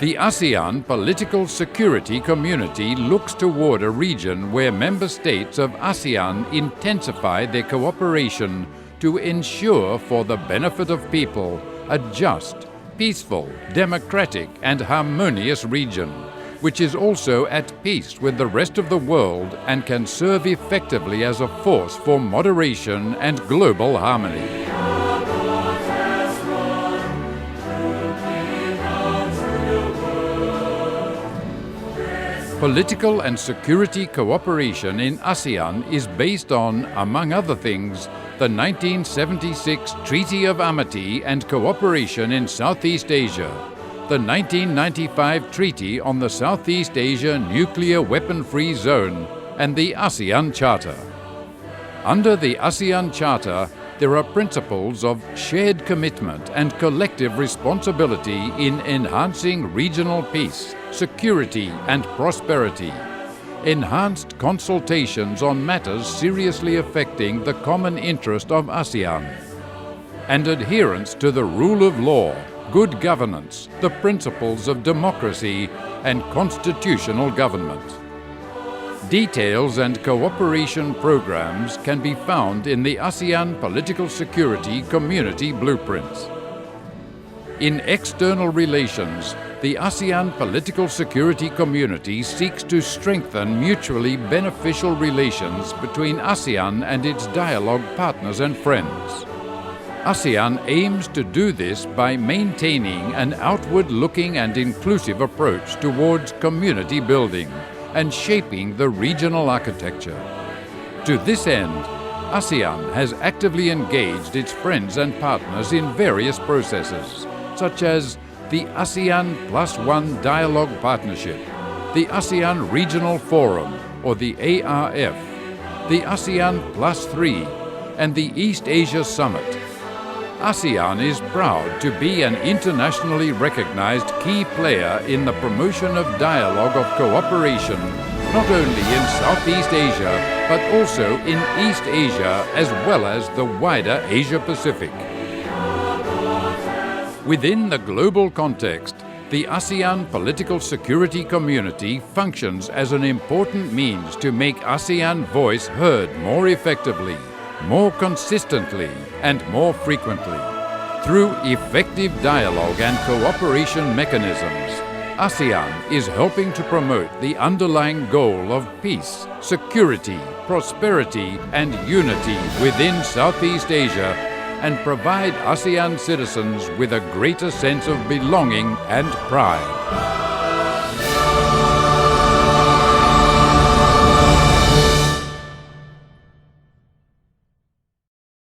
The ASEAN Political-Security Community looks toward a region where member states of ASEAN intensify their cooperation to ensure, for the benefit of people, a just, peaceful, democratic and harmonious region, which is also at peace with the rest of the world and can serve effectively as a force for moderation and global harmony. Political and security cooperation in ASEAN is based on, among other things, the 1976 Treaty of Amity and Cooperation in Southeast Asia, the 1995 Treaty on the Southeast Asia Nuclear Weapon-Free Zone, and the ASEAN Charter. Under the ASEAN Charter, there are principles of shared commitment and collective responsibility in enhancing regional peace, security and prosperity, enhanced consultations on matters seriously affecting the common interest of ASEAN, and adherence to the rule of law, good governance, the principles of democracy and constitutional government. Details and cooperation programs can be found in the ASEAN Political-Security Community Blueprint. In external relations, the ASEAN Political-Security Community seeks to strengthen mutually beneficial relations between ASEAN and its dialogue partners and friends. ASEAN aims to do this by maintaining an outward-looking and inclusive approach towards community building and shaping the regional architecture. To this end, ASEAN has actively engaged its friends and partners in various processes, such as the ASEAN +1 Dialogue Partnership, the ASEAN Regional Forum, or the ARF, the ASEAN +3, and the East Asia Summit. ASEAN is proud to be an internationally recognized key player in the promotion of dialogue of cooperation, not only in Southeast Asia, but also in East Asia as well as the wider Asia-Pacific. Within the global context, the ASEAN Political-Security Community functions as an important means to make ASEAN voice heard more effectively, more consistently, and more frequently. Through effective dialogue and cooperation mechanisms, ASEAN is helping to promote the underlying goal of peace, security, prosperity, and unity within Southeast Asia and provide ASEAN citizens with a greater sense of belonging and pride.